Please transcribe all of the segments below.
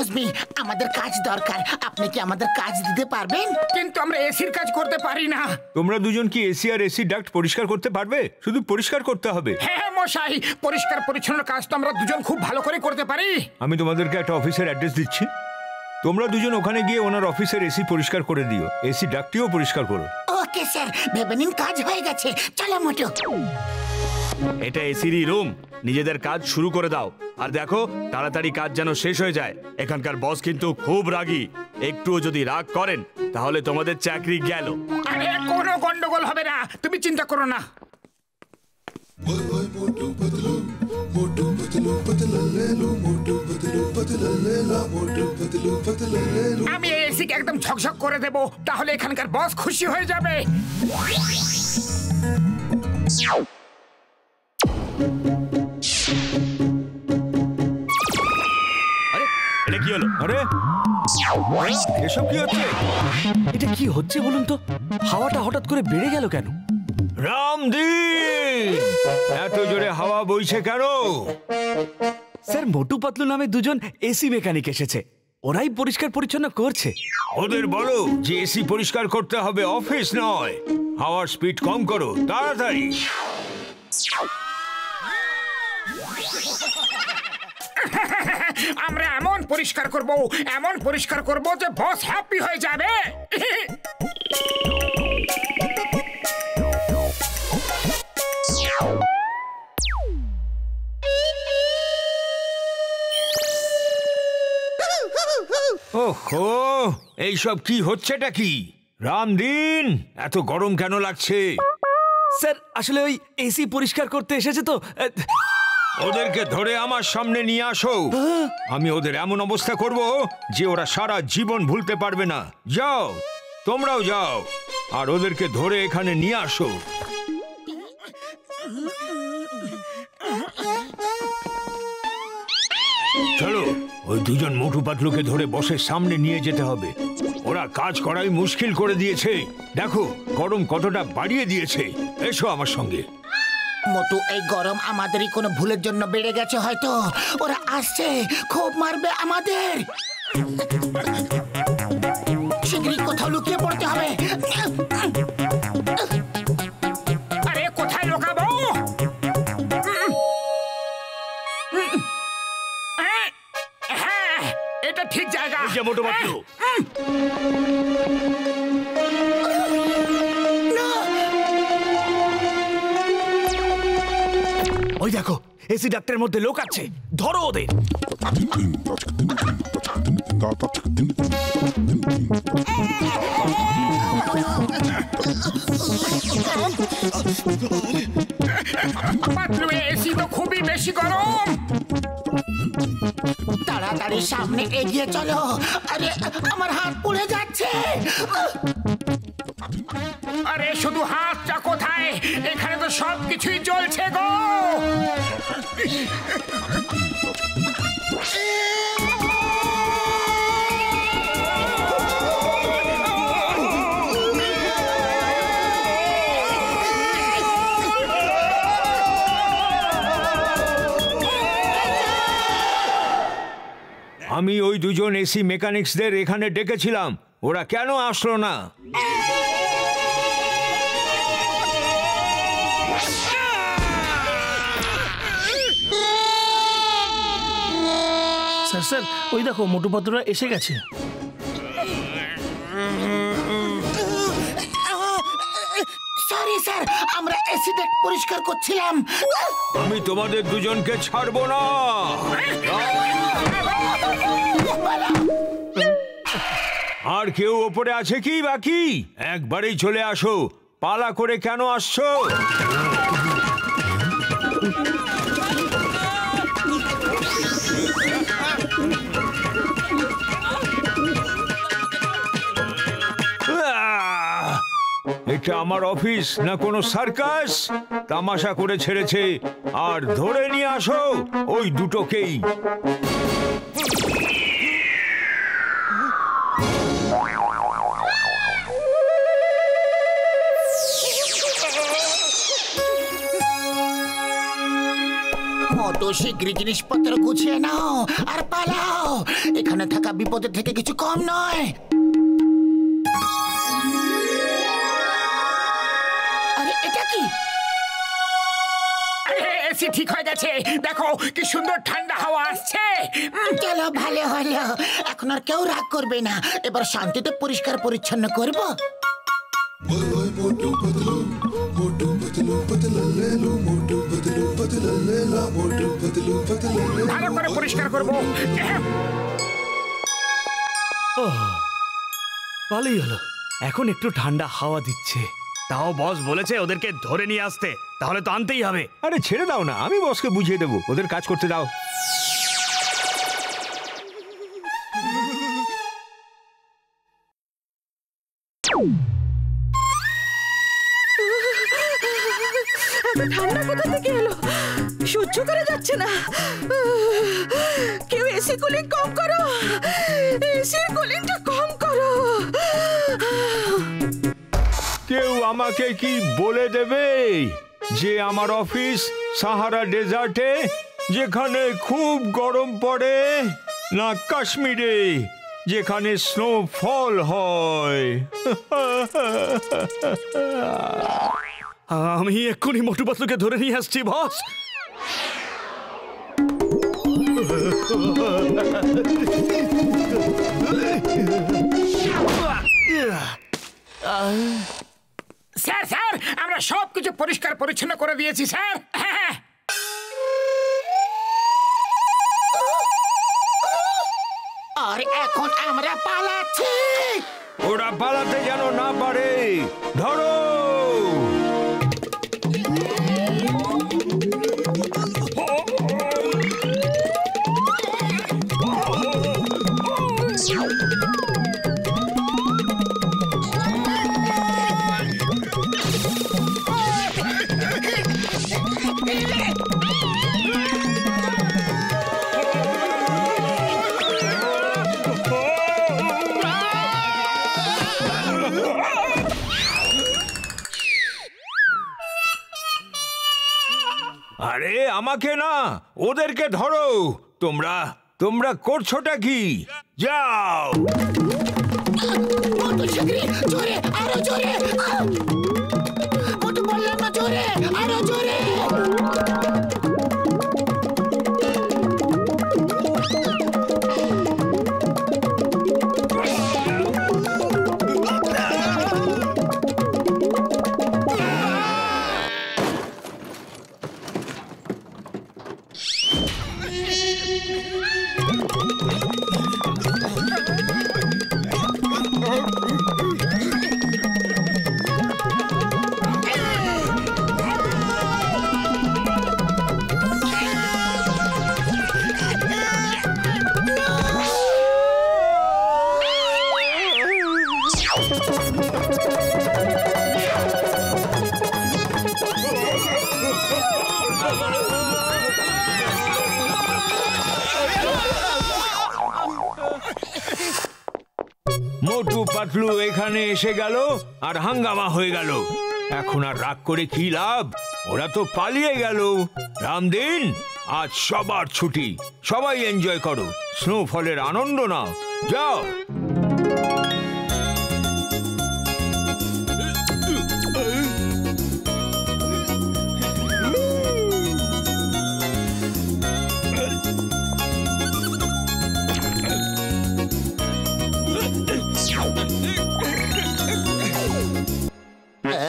Excuse me, আমাদের কাজ দরকার, আপনি কি আমাদের কাজ দিতে পারবেন? কিন্তু আমরা এসির কাজ করতে পারি না। তোমরা দুজন কি এসি আর এসি ডাক্ট পরিষ্কার করতে পারবে? শুধু পরিষ্কার করতে হবে। হ্যাঁ মশাই, পরিষ্কার পরিচ্ছন্ন কাজ তো আমরা দুজন খুব ভালো করে করতে পারি। আমি তোমাদেরকে একটা অফিসের অ্যাড্রেস দিচ্ছি, তোমরা দুজন ওখানে গিয়ে ওনার অফিসের এসি পরিষ্কার করে দিও, এসি ডাক্টটিও পরিষ্কার করো। ওকে স্যার, ভেবে নিন কাজ হয়ে গেছে। চলো মোটু। এটা এসিরই রুম, নিজেদের কাজ শুরু করে দাও। আর দেখো তাড়াতাড়ি কাজ যেন শেষ হয়ে যায়। এখানকার বস কিন্তু খুব রাগী, একটুও যদি রাগ করেন তাহলে তোমাদের চাকরি গেল। আরে কোনো গন্ডগোল হবে না, তুমি চিন্তা করো না। আমি এসিকে একদম ঝকঝক করে দেব, তাহলে এখানকার বস খুশি হয়ে যাবে। আরে এটা কি হলো? আরে এসব কি হচ্ছে? এটা কি হচ্ছে বলুন তো? হাওয়াটা হঠাৎ করে বেড়ে গেল কেন? রামদিন, এত জোরে হাওয়া বইছে কেন? স্যার, মোটু পাতলু নামে দুজন এসি মেকানিক এসেছে, ওরাই পরিষ্কার পরিচ্ছন্ন করছে। ওদের বলো যে এসি পরিষ্কার করতে হবে, অফিস নয়। হাওয়ার স্পিড কম করো, তাড়াতাড়ি। আমরা এমন পরিষ্কার করব যে বস হ্যাপি হয়ে যাবে। ওহো, এইসব কি হচ্ছেটা কি? রামদিন, এত গরম কেন লাগছে? স্যার, আসলে ওই এসি পরিষ্কার করতে এসেছে তো। ওদেরকে ধরে আমার সামনে নিয়ে আসো, আমি ওদের এমন অবস্থা করব যে ওরা সারা জীবন ভুলতে পারবে না। যাও, তোমরাও যাও, আর ওদেরকে ধরে এখানে নিয়ে আসো। চলো, ওই দুজন মোটু পাতলুকে ধরে বসের সামনে নিয়ে যেতে হবে। ওরা কাজ করাই মুশকিল করে দিয়েছে, দেখো গরম কতটা বাড়িয়ে দিয়েছে। এসো আমার সঙ্গে। মোটু, এই গরম আমাদেরই কোনো ভুলের জন্য বেড়ে গেছে হয়তো। ওরা আসছে, খুব মারবে আমাদের। শীঘ্রই কোথাও লুকিয়ে পড়তে হবে। আরে কোথায় লুকাবো? হ্যাঁ, এটা ঠিক জায়গা। মোটু পাতলু, ওই দেখো, এসি ডাক্টের মধ্যে লোক আছে, ধরো ওদের। পাতলু, এসি তো খুবই বেশি গরম। তাড়াতাড়ি সামনে এগিয়ে চলো। আরে আমার হাত পুড়ে যাচ্ছে। আরে শুধু হাতটা কোথায়? এখানে তো সব কিছুই জ্বলছে গো। আমি ওই দুজন এসি মেকানিক্সদের এখানে ডেকেছিলাম, ওরা কেন আসলো না? স্যার স্যার, ওই দেখো মোটু পাতলুরা এসে গেছে। সরি স্যার, আমরা এসি ডাক্ট পরিষ্কার করছিলাম। আমি তোমাদের দুজনকে ছাড়বো না। আর কেউ ওপরে আছে কি বাকি? একবারেই চলে আসো, পালা করে কেন আসছো? এটা আমার অফিস না কোনো সার্কাস? তামাশা করে ছেড়েছে, আর ধরে নিয়ে আসো ওই দুটোকেই। মোটু শীঘ্রই জিনিসপত্র গুছিয়ে নাও আর পালাও। এখানে থাকা বিপদের থেকে কিছু কম নয়। আরে এটা কি? এসি ঠিক হয়ে গেছে, দেখো কি সুন্দর ঠান্ডা হাওয়া আসছে। চলো ভালো হলো, এখন আর কেউ রাগ করবে না। এবার শান্তিতে পরিষ্কার পরিচ্ছন্ন করব। ভালো করে পরিষ্কার করবো। ভালোই হলো, এখন একটু ঠান্ডা হাওয়া দিচ্ছে। তাও বস বলেছে ওদেরকে ধরে নিয়ে আসতে, তাহলে তো আনতেই হবে। আরে ছেড়ে দাও না, আমি বসকে বুঝিয়ে দেবো, ওদের কাজ করতে দাও। এত ঠান্ডা কোথা থেকে এলো? সহ্য করা যাচ্ছে না। কেউ এসি কুলিং কম করো, এসির কুলিংটা কম করো। কেউ আমাকে কি বলে দেবে যে আমার অফিস সাহারা ডেজার্টে, যেখানে খুব গরম পড়ে, না কাশ্মীরে যেখানে স্নোফল হয়? আমি এক্ষুনি মোটু পাতলুকে ধরে নিয়ে আসছি বস। স্যার স্যার, আমরা সবকিছু পরিষ্কার পরিচ্ছন্ন করে দিয়েছি স্যার। হ্যাঁ, আর এখন আমরা পালাচ্ছি। ওরা পালাতে যেন না পারে, ধরো। আরে আমাকে না, ওদেরকে ধরো। তোমরা তোমরা করছোটা কি? যাও। জোরে, আরো জোরে। মোটু বললাম না জোরে, আরো জোরে। মোটু পাতলু এখানে এসে গেল আর হাঙ্গামা হয়ে গেল। এখন আর রাগ করে কি লাভ? ওরা তো পালিয়ে গেল। রামদিন, আজ সবার ছুটি, সবাই এনজয় করো, স্নোফলের আনন্দ নাও। যাও।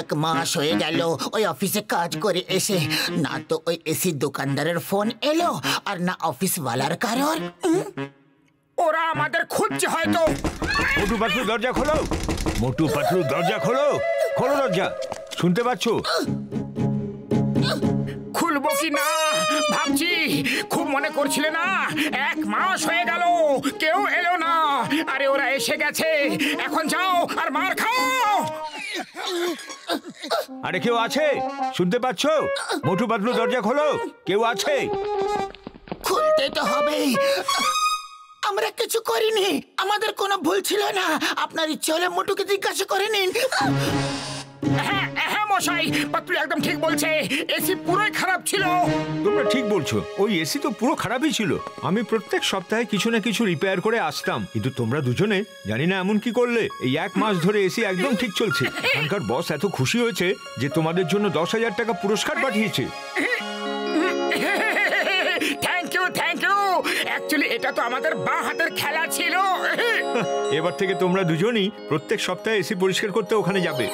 এক মাস হয়ে গেল ওই অফিসে কাজ করে এসে, না তো ওই এসি দোকানদারের ফোন এলো আর না অফিসওয়ালার কারোর। ওরা আমাদের খুঁজছে হয়তো। মোটু পাতলু দরজা খোলো, মোটু পাতলু দরজা খোলো, খোলো দরজা। শুনতে পাচ্ছ? খুলবো কি না ভাবছি। খুব মনে করছিলে না? এক মাস হয়ে গেল, কেউ এলো না। আরে ওরা এসে গেছে, এখন যাও আর মার খাও। আরে কেউ আছে? শুনতে পাচ্ছ? মোটু পাতলু দরজা খোলো, কেউ আছে? খুলতে তো হবেই। আমরা কিছু করিনি, আমাদের কোনো ভুল ছিল না। আপনার ইচ্ছে হলে মোটুকে জিজ্ঞাসা করে নিন। হ্যাঁ হ্যাঁ মশাই, পাতলু একদম ঠিক বলছে, এসি পুরোই খারাপ ছিল। তোমরা ঠিক বলছো, ওই এসি তো পুরো খারাপই ছিল। আমি প্রত্যেক সপ্তাহে কিছু না কিছু রিপেয়ার করে আসতাম, কিন্তু তোমরা দুজনে জানি না এমন কি করলে। এই 1 মাস ধরে এসি একদম ঠিক চলছে। এখানকার বস এত খুশি হয়েছে যে তোমাদের জন্য 10,000 টাকা পুরস্কার পাঠিয়েছে। Thank you, thank you. Actually এটা তো আমাদের বাঁ হাতের খেলা ছিল। এবার থেকে তোমরা দুজনই প্রত্যেক সপ্তাহে এসি পরিষ্কার করতে ওখানে যাবে।